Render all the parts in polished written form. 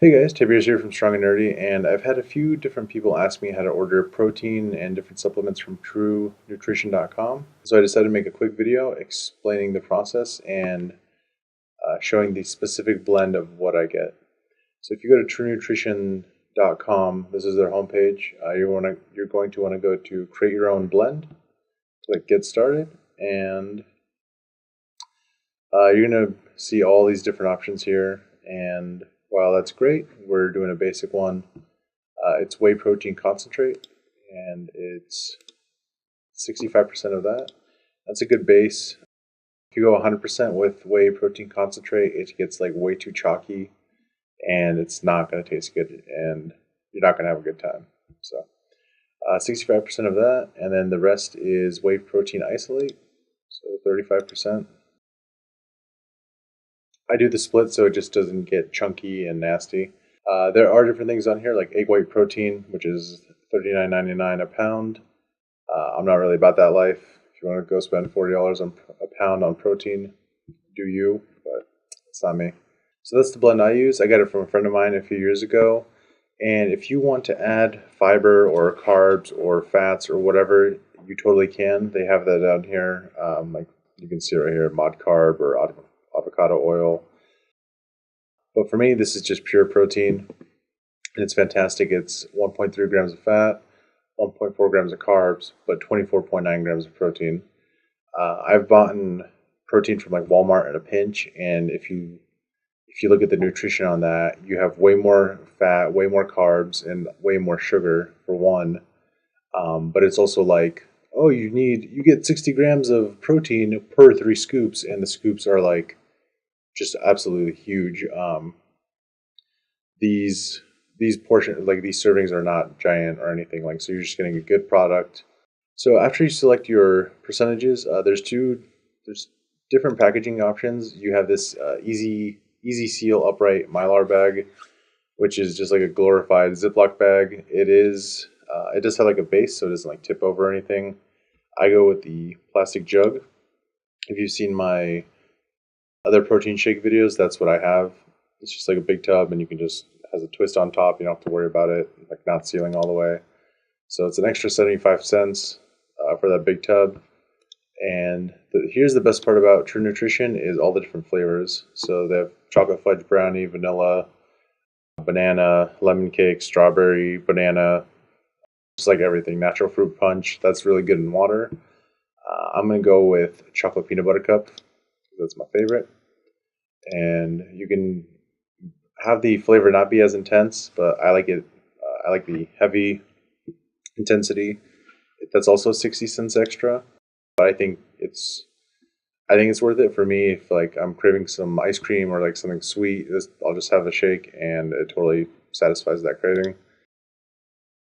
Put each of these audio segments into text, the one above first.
Hey guys, Tiberius here from Strong and Nerdy, and I've had a few different people ask me how to order protein and different supplements from TrueNutrition.com. So I decided to make a quick video explaining the process and showing the specific blend of what I get. So if you go to TrueNutrition.com, this is their homepage. You're going to want to go to Create Your Own Blend, click Get Started, and you're going to see all these different options here. And while that's great, we're doing a basic one. It's whey protein concentrate, and it's 65% of that. That's a good base. If you go 100% with whey protein concentrate, it gets like way too chalky, and it's not going to taste good, and you're not going to have a good time. So 65% of that, and then the rest is whey protein isolate, so 35%. I do the split so it just doesn't get chunky and nasty. There are different things on here like egg white protein, which is $39.99 a pound. I'm not really about that life. If you want to go spend $40 on a pound on protein, do you, but it's not me. So that's the blend I use. I got it from a friend of mine a few years ago. And if you want to add fiber or carbs or fats or whatever, you totally can. They have that down here. Like you can see right here, mod carb or avocado oil. But for me, this is just pure protein, and it's fantastic. It's 1.3 grams of fat, 1.4 grams of carbs, but 24.9 grams of protein. I've bought protein from like Walmart at a pinch, and if you look at the nutrition on that, you have way more fat, way more carbs, and way more sugar for one. But it's also like, oh, you get 60 grams of protein per 3 scoops, and the scoops are like just absolutely huge. These portions, like these servings, are not giant or anything. Like, so you're just getting a good product. So after you select your percentages, there's different packaging options. You have this easy seal upright mylar bag, which is just like a glorified Ziploc bag. It does have like a base, so it doesn't like tip over or anything. I go with the plastic jug. If you've seen my other protein shake videos, that's what I have. It's just like a big tub, and you can just has a twist on top. You don't have to worry about it like not sealing all the way. So it's an extra 75 cents for that big tub. And here's the best part about True Nutrition is all the different flavors. So they have chocolate fudge brownie, vanilla, banana, lemon cake, strawberry, banana, just like everything. Natural fruit punch, that's really good in water. I'm going to go with chocolate peanut butter cup. That's my favorite. And you can have the flavor not be as intense, but I like it. I like the heavy intensity. That's also 60 cents extra, but I think it's worth it for me. If like I'm craving some ice cream or like something sweet, I'll just have a shake, and it totally satisfies that craving.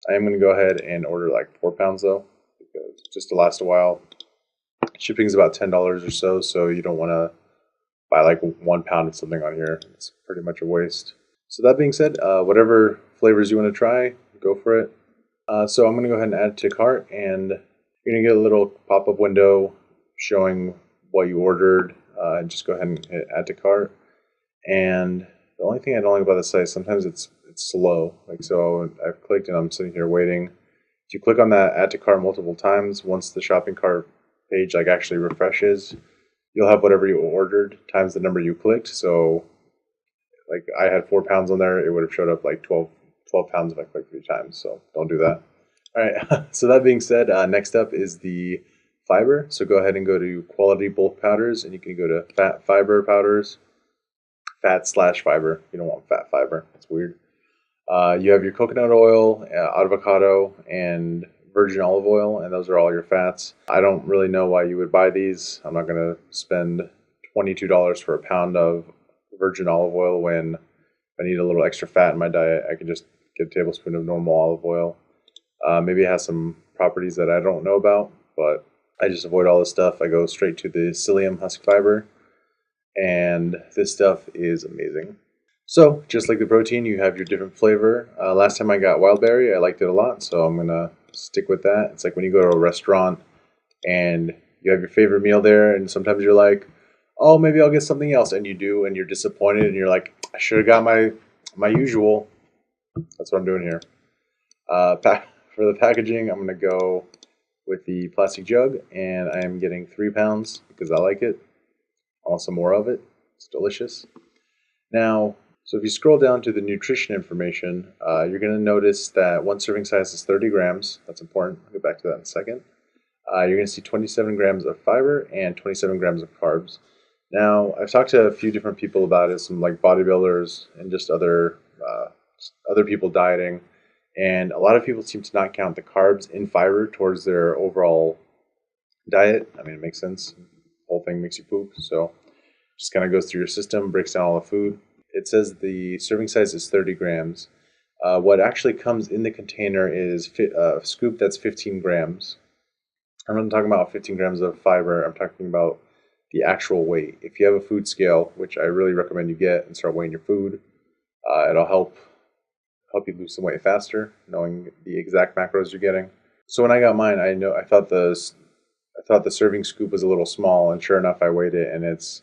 I am going to go ahead and order like 4 pounds though, because just to last a while. Shipping is about $10 or so, so you don't want to buy like 1 pound of something on here. It's pretty much a waste. So that being said, whatever flavors you want to try, go for it. So I'm going to go ahead and add to cart, and you're going to get a little pop-up window showing what you ordered. And just go ahead and hit add to cart. And the only thing I don't like about the site, sometimes it's slow. Like, so I've clicked and I'm sitting here waiting. If you click on that add to cart multiple times, once the shopping cart page like actually refreshes, you'll have whatever you ordered times the number you clicked. So like I had 4 pounds on there, it would have showed up like 12 pounds if I clicked 3 times. So don't do that. All right. So that being said, next up is the fiber. So go ahead and go to quality bulk powders, and you can go to fat fiber powders, fat/fiber. You don't want fat fiber. It's weird. You have your coconut oil, avocado, and virgin olive oil, and those are all your fats. I don't really know why you would buy these. I'm not going to spend $22 for a pound of virgin olive oil when I need a little extra fat in my diet. I can just get a tablespoon of normal olive oil. Maybe it has some properties that I don't know about, but I just avoid all this stuff. I go straight to the psyllium husk fiber, and this stuff is amazing. So, just like the protein, you have your different flavor. Last time I got wildberry, I liked it a lot, so I'm going to stick with that. It's like when you go to a restaurant and you have your favorite meal there, and sometimes you're like, oh, maybe I'll get something else, and you do, and you're disappointed, and you're like, I should have got my my usual, that's what I'm doing here. For the packaging, I'm going to go with the plastic jug, and I am getting 3 pounds because I like it. I want some more of it. It's delicious. Now, so if you scroll down to the nutrition information, you're going to notice that one serving size is 30 grams. That's important. I'll get back to that in a second. You're going to see 27 grams of fiber and 27 grams of carbs. Now, I've talked to a few different people about it, some like bodybuilders and just other people dieting, and a lot of people seem to not count the carbs in fiber towards their overall diet. I mean, it makes sense. The whole thing makes you poop, so just kind of goes through your system, breaks down all the food. It says the serving size is 30 grams. What actually comes in the container is a scoop that's 15 grams. I'm not talking about 15 grams of fiber. I'm talking about the actual weight. If you have a food scale, which I really recommend you get and start weighing your food, it'll help you lose some weight faster, knowing the exact macros you're getting. So when I got mine, I thought the serving scoop was a little small, and sure enough, I weighed it, and it's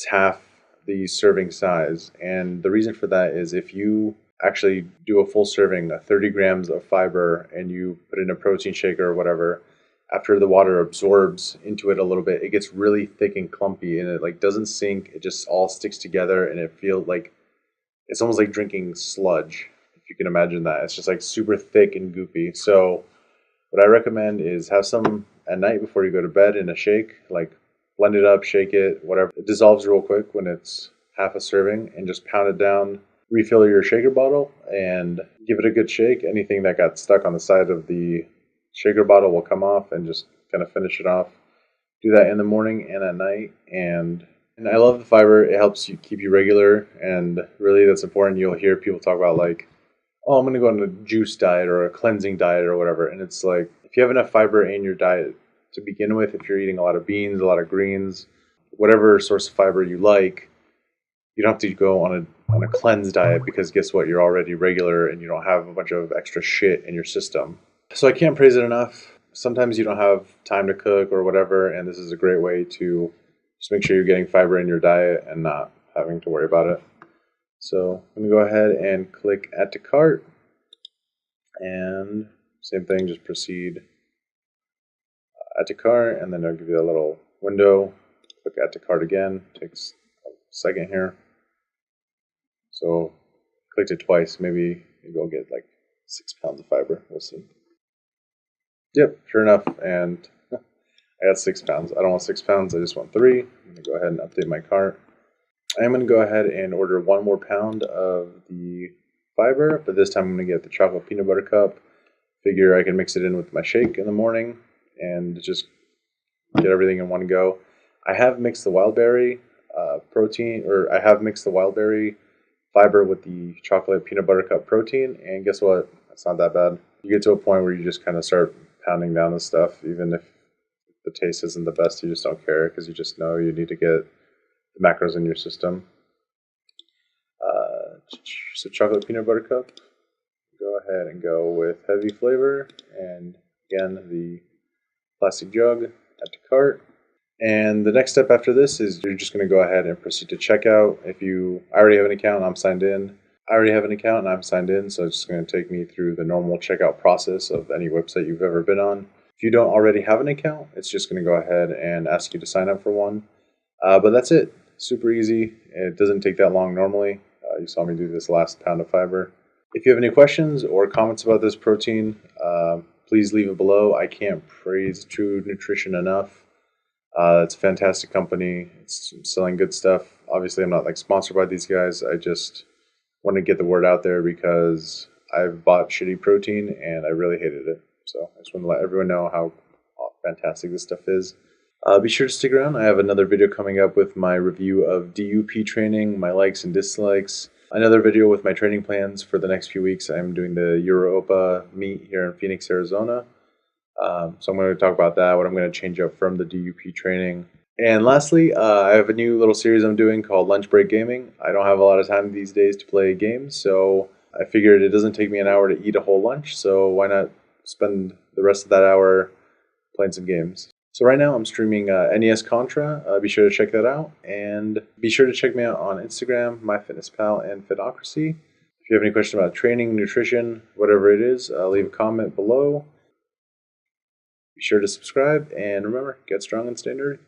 half the serving size. And the reason for that is if you actually do a full serving, 30 grams of fiber, and you put in a protein shaker or whatever, after the water absorbs into it a little bit, it gets really thick and clumpy, and it like doesn't sink. It just all sticks together, and it feels like it's almost like drinking sludge. If you can imagine that, it's just like super thick and goopy. So what I recommend is have some at night before you go to bed in a shake, like blend it up, shake it, whatever. It dissolves real quick when it's half a serving, and just pound it down. Refill your shaker bottle and give it a good shake. Anything that got stuck on the side of the shaker bottle will come off, and just kind of finish it off. Do that in the morning and at night. And I love the fiber. It helps you keep you regular, and really that's important. You'll hear people talk about like, oh, I'm going to go on a juice diet or a cleansing diet or whatever. And it's like, if you have enough fiber in your diet to begin with, if you're eating a lot of beans, a lot of greens, whatever source of fiber you like, you don't have to go on a cleanse diet, because guess what? You're already regular and you don't have a bunch of extra shit in your system. So I can't praise it enough. Sometimes you don't have time to cook or whatever, and this is a great way to just make sure you're getting fiber in your diet and not having to worry about it. So I'm going to go ahead and click add to cart, and same thing, just proceed add to cart, and then I'll give you a little window. Click add to cart again, takes a second here. So clicked it twice, maybe you'll get like 6 pounds of fiber, we'll see. Yep, sure enough, and I got 6 pounds. I don't want 6 pounds, I just want 3. I'm going to go ahead and update my cart. I am going to go ahead and order 1 more pound of the fiber, but this time I'm going to get the chocolate peanut butter cup. Figure I can mix it in with my shake in the morning and just get everything in one go. I have mixed the wild berry I have mixed the wild berry fiber with the chocolate peanut butter cup protein, and guess what? It's not that bad. You get to a point where you just kind of start pounding down the stuff, even if the taste isn't the best, you just don't care because you just know you need to get the macros in your system. So chocolate peanut butter cup, go ahead and go with heavy flavor, and again the plastic jug, add to cart. And the next step after this is you're just going to go ahead and proceed to checkout. I already have an account, I'm signed in. So it's just going to take me through the normal checkout process of any website you've ever been on. If you don't already have an account, it's just going to go ahead and ask you to sign up for one. But that's it. Super easy. It doesn't take that long normally. You saw me do this last pound of fiber. If you have any questions or comments about this protein, please leave it below. I can't praise True Nutrition enough. It's a fantastic company. It's selling good stuff. Obviously, I'm not like sponsored by these guys. I just want to get the word out there because I've bought shitty protein and I really hated it. So I just want to let everyone know how fantastic this stuff is. Be sure to stick around. I have another video coming up with my review of DUP training, my likes and dislikes. Another video with my training plans for the next few weeks. I'm doing the Europa meet here in Phoenix, Arizona. So I'm going to talk about that, what I'm going to change up from the DUP training. And lastly, I have a new little series I'm doing called Lunch Break Gaming. I don't have a lot of time these days to play games, so I figured it doesn't take me an hour to eat a whole lunch, so why not spend the rest of that hour playing some games. So right now I'm streaming NES Contra. Be sure to check that out, and be sure to check me out on Instagram, MyFitnessPal, and Fitocracy. If you have any questions about training, nutrition, whatever it is, leave a comment below. Be sure to subscribe, and remember, get strong and stay nerdy.